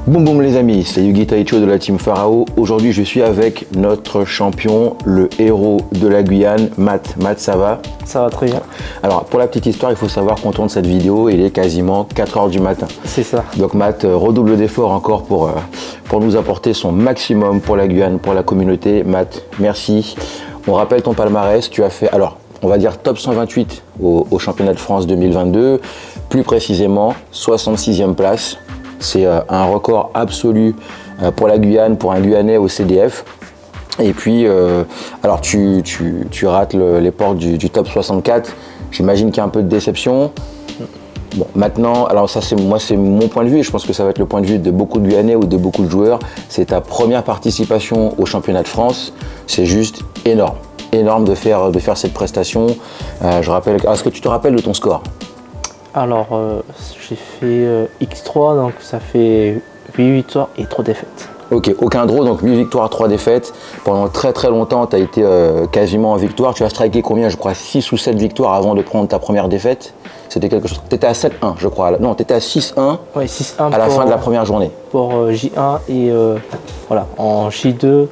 Boum boum les amis, c'est Yugi Taicho de la team Pharao. Aujourd'hui je suis avec notre champion, le héros de la Guyane, Matt. Matt, ça va? Ça va très bien. Alors pour la petite histoire, il faut savoir qu'on tourne cette vidéo, il est quasiment 4 h du matin. C'est ça. Donc Matt redouble d'efforts encore pour nous apporter son maximum pour la Guyane, pour la communauté. Matt, merci. On rappelle ton palmarès, tu as fait, alors on va dire top 128 au championnat de France 2022, plus précisément 66e place. C'est un record absolu pour la Guyane, pour un Guyanais au CDF. Et puis, alors tu rates les portes du top 64. J'imagine qu'il y a un peu de déception. Bon, maintenant, alors ça c'est mon point de vue, et je pense que ça va être le point de vue de beaucoup de Guyanais ou de beaucoup de joueurs. C'est ta première participation au championnat de France. C'est juste énorme. Énorme de faire cette prestation. Je rappelle, est-ce que tu te rappelles de ton score? Alors, j'ai fait X3, donc ça fait 8 victoires et 3 défaites. Ok, aucun draw, donc 8 victoires, 3 défaites. Pendant très très longtemps, tu as été quasiment en victoire. Tu as striké combien? Je crois 6 ou 7 victoires avant de prendre ta première défaite. C'était quelque chose. Tu étais à 7-1, je crois. Non, tu étais à 6-1 ouais, 6-1 à la fin de la première journée. Pour J1 et voilà, en J2,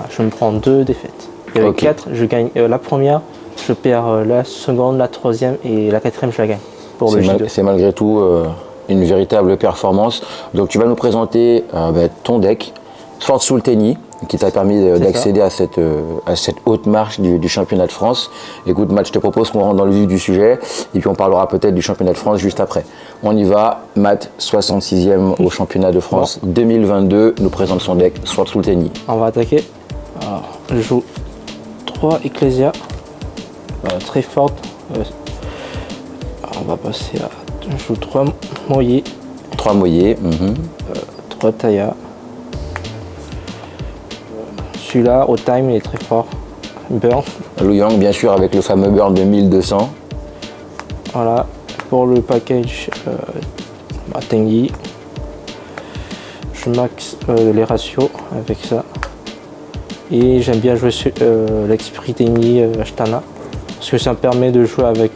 je me prends 2 défaites. Il y avait 4, je gagne la première, je perds la seconde, la troisième et la quatrième, je la gagne. C'est malgré tout une véritable performance. Donc tu vas nous présenter ton deck, Sword Sultani, qui t'a permis d'accéder à cette haute marche du championnat de France. Écoute Matt, je te propose qu'on rentre dans le vif du sujet et puis on parlera peut-être du championnat de France juste après. On y va, Matt, 66e au championnat de France 2022, nous présente son deck, Sword Sultani. On va attaquer. Alors, je joue 3 Ecclesia, très forte. On va passer à. Je joue 3 Moyé. 3 Moyé. 3 Taya. Celui-là, au time, il est très fort. Burn. Lu Yang, bien sûr, avec le fameux burn de 1200. Voilà. Pour le package Tengi, je max les ratios avec ça. Et j'aime bien jouer sur l'Esprit Tengi Ashtana. Parce que ça me permet de jouer avec.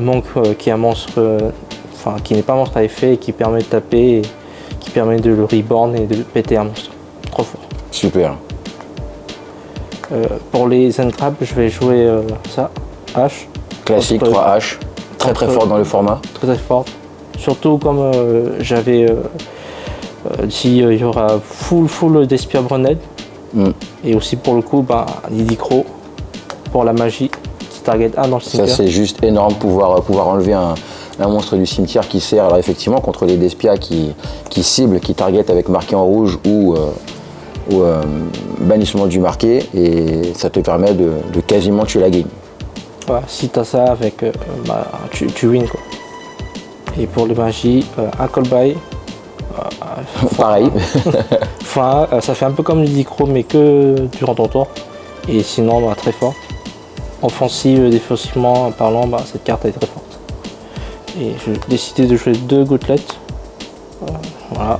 Monk qui est un monstre, qui n'est pas un monstre à effet et qui permet de taper et qui permet de le reborn et de péter un monstre. Trop fort. Super. Pour les entraps, je vais jouer ça, H. Classique 3 H, très fort dans le format. Très fort. Surtout comme j'avais dit, il y aura full d'Espire Grenade. Et aussi pour le coup, Nidicro pour la magie. Target 1 dans le cimetière. Ça c'est juste énorme, pouvoir enlever un monstre du cimetière qui sert alors effectivement contre les Despia qui ciblent, qui target avec marqué en rouge ou bannissement du marqué, et ça te permet de quasiment tuer la game. Ouais, si tu as ça avec, tu win quoi. Et pour les magies, un call by. Pareil. Ça fait un peu comme le Dicro mais que durant ton tour. Et sinon très fort. Offensive, défensivement parlant, cette carte est très forte. Et j'ai décidé de jouer 2 gouttelettes. Voilà.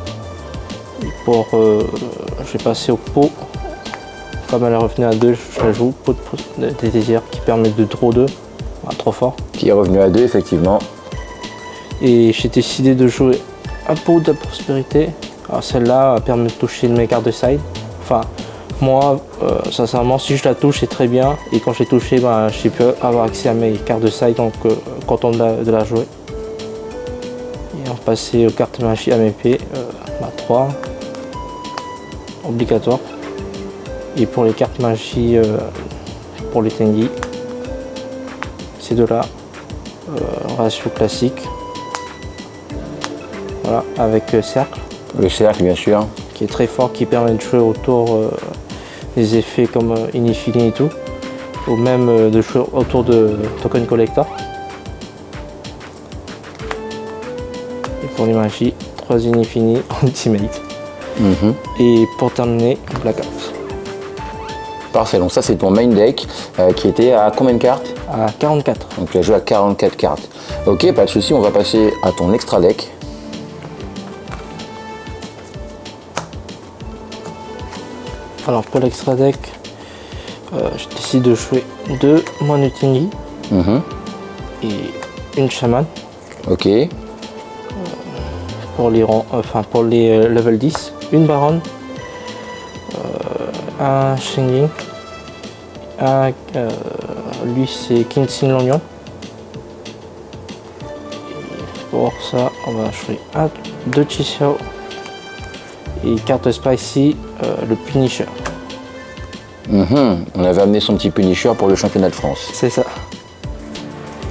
Et pour, je vais passer au pot. Comme elle est revenue à 2, je la joue. Pot de désirs qui permet de draw 2. Trop fort. Qui est revenu à 2, effectivement. Et j'ai décidé de jouer un pot de prospérité. Alors celle-là permet de toucher mes cartes de side. Moi, sincèrement, si je la touche, c'est très bien. Et quand j'ai touché, je peux avoir accès à mes cartes de side, donc content de la jouer. Et on va passer aux cartes magie AMP, 3. Obligatoire. Et pour les cartes magie, pour les Tengi, ces deux-là, ratio classique. Voilà, avec cercle. Le cercle, bien sûr. Qui est très fort, qui permet de jouer autour des effets comme Inifini et tout, ou même de jouer autour de Token Collector. Et pour les magies, 3 Inifini Ultimate. Et pour terminer, Blackout. Parfait, donc ça c'est ton main deck qui était à combien de cartes? À 44. Donc tu as joué à 44 cartes. Ok, pas de souci, on va passer à ton extra deck. Alors pour l'extra deck, je décide de jouer 2 Monotingi et une Shaman. Ok. pour les level 10, une Baronne, un Shengling, lui c'est Kinsing l'Oignon. Pour ça, on va jouer deux Chixiao et carte Spicy, le Punisher. On avait amené son petit Punisher pour le championnat de France. C'est ça.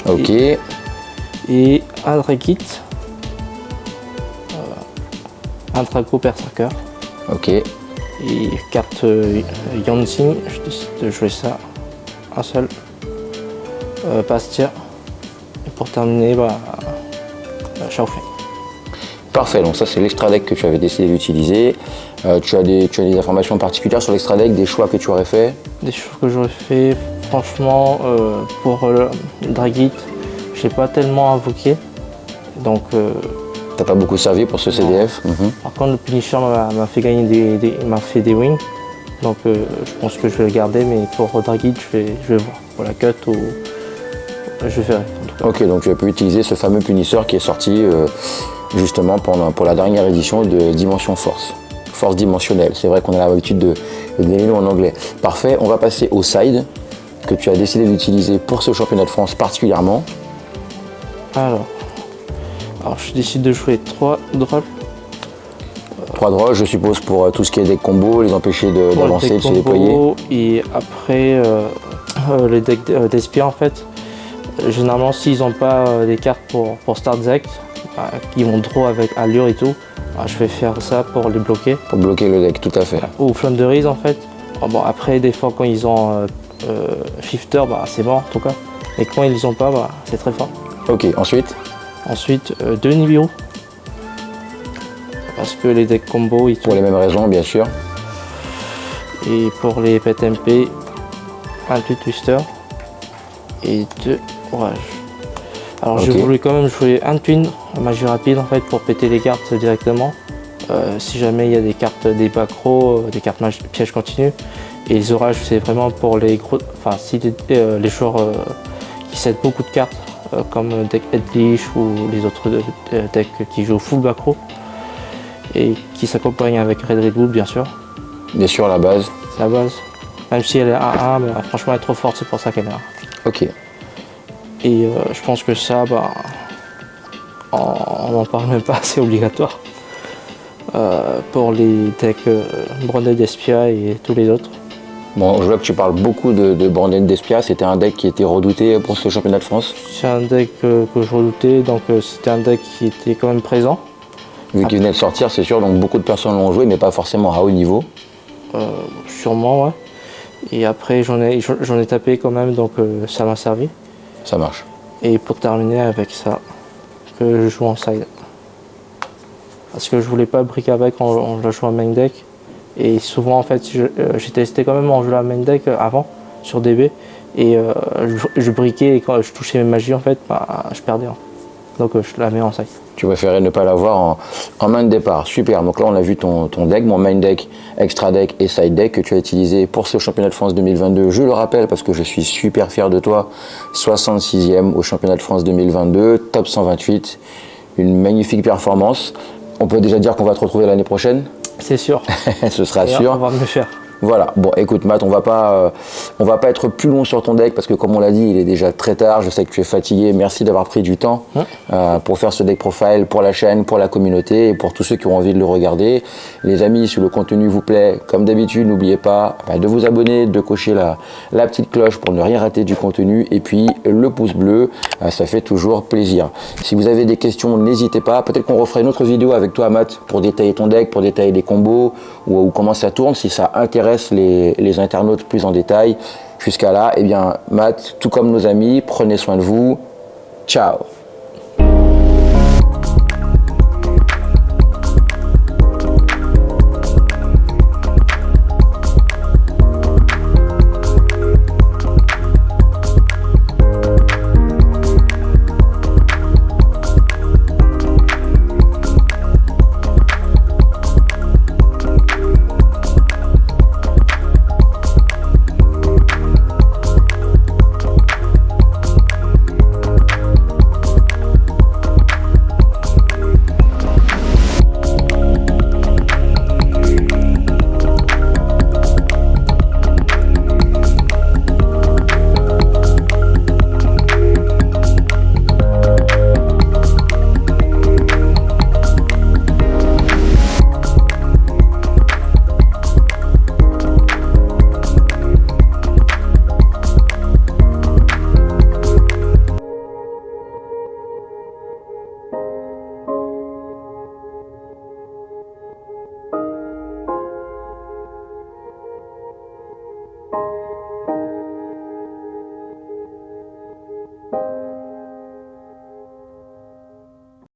Ok. Et un Dragit, un Draco Berserker. Ok. Et carte Yonzing, je décide de jouer ça, un seul. Bastia. Et pour terminer, Xiaofeng. Parfait, donc ça c'est l'extra deck que tu avais décidé d'utiliser. Tu as des informations particulières sur l'extra deck, des choix que tu aurais fait? Des choix que j'aurais fait, franchement, pour le Dragit, je n'ai pas tellement invoqué. Donc. T'as pas beaucoup servi pour ce CDF. Par contre, le Punisher m'a fait gagner m'a fait des wins. Donc je pense que je vais le garder, mais pour Dragit, je vais voir. Pour la cut ou je verrai. Ok, donc tu as pu utiliser ce fameux Punisher qui est sorti justement pour la dernière édition de Dimension Force. Force dimensionnelle, c'est vrai qu'on a l'habitude de donner le nom en anglais. Parfait, on va passer au side que tu as décidé d'utiliser pour ce championnat de France particulièrement. Alors je décide de jouer 3 drôles. 3 drôles, je suppose, pour tout ce qui est deck combo, les empêcher d'avancer, de se déployer. Et après, les decks d'Espia, en fait, généralement, s'ils n'ont pas des cartes pour start deck, qui vont draw avec allure et tout, je vais faire ça pour les bloquer. Pour bloquer le deck, tout à fait. Ou Flunderies, en fait. Bon, après, des fois, quand ils ont Shifter, c'est mort, en tout cas. Et quand ils n'ont pas, c'est très fort. Ok, ensuite? Ensuite, 2 Nibiru. Parce que les decks combo, pour les mêmes raisons, bien sûr. Et pour les pet MP, un Twister et 2 Orage. Alors je voulais quand même jouer un Twin, magie rapide en fait, pour péter les cartes directement. Si jamais il y a des cartes, des macros, des cartes pièges continus. Et les orages, c'est vraiment pour les gros, si les joueurs qui cèdent beaucoup de cartes, comme deck Headleash ou les autres decks qui jouent full macro. Et qui s'accompagne avec Red Redwood, bien sûr. Bien sûr, la base. La base. Même si elle est 1-1, mais franchement, elle est trop forte, c'est pour ça qu'elle est 1. Ok. Et je pense que ça, on n'en parle même pas, c'est obligatoire. Pour les decks Branded Espia et tous les autres. Bon, je vois que tu parles beaucoup de Branded d'Espia. C'était un deck qui était redouté pour ce championnat de France? C'est un deck que je redoutais, donc c'était un deck qui était quand même présent. Vu qu'il venait de sortir, c'est sûr, donc beaucoup de personnes l'ont joué, mais pas forcément à haut niveau. Sûrement, ouais. Et après, j'en ai tapé quand même, donc ça m'a servi. Ça marche. Et pour terminer avec ça, que je joue en side. Parce que je voulais pas brick avec en jouant en main deck. Et souvent, en fait, j'ai testé quand même en jouant en main deck avant, sur DB. Et je briquais et quand je touchais mes magies, en fait, je perdais. Donc je la mets en side. Tu préférais ne pas l'avoir en main de départ. Super, donc là on a vu ton deck, mon main deck, extra deck et side deck que tu as utilisé pour ce championnat de France 2022. Je le rappelle parce que je suis super fier de toi. 66e au championnat de France 2022, top 128. Une magnifique performance. On peut déjà dire qu'on va te retrouver l'année prochaine? C'est sûr. Ce sera sûr. On va mieux faire. Voilà, bon écoute Matt, on va pas être plus long sur ton deck parce que comme on l'a dit, il est déjà très tard, je sais que tu es fatigué, merci d'avoir pris du temps pour faire ce deck profile pour la chaîne, pour la communauté et pour tous ceux qui ont envie de le regarder. Les amis, si le contenu vous plaît, comme d'habitude, n'oubliez pas de vous abonner, de cocher la petite cloche pour ne rien rater du contenu et puis le pouce bleu, ça fait toujours plaisir. Si vous avez des questions, n'hésitez pas, peut-être qu'on refera une autre vidéo avec toi Matt pour détailler ton deck, pour détailler les combos ou comment ça tourne, si ça intéresse les internautes plus en détail. Jusqu'à là, eh bien, Matt, tout comme nos amis, prenez soin de vous. Ciao!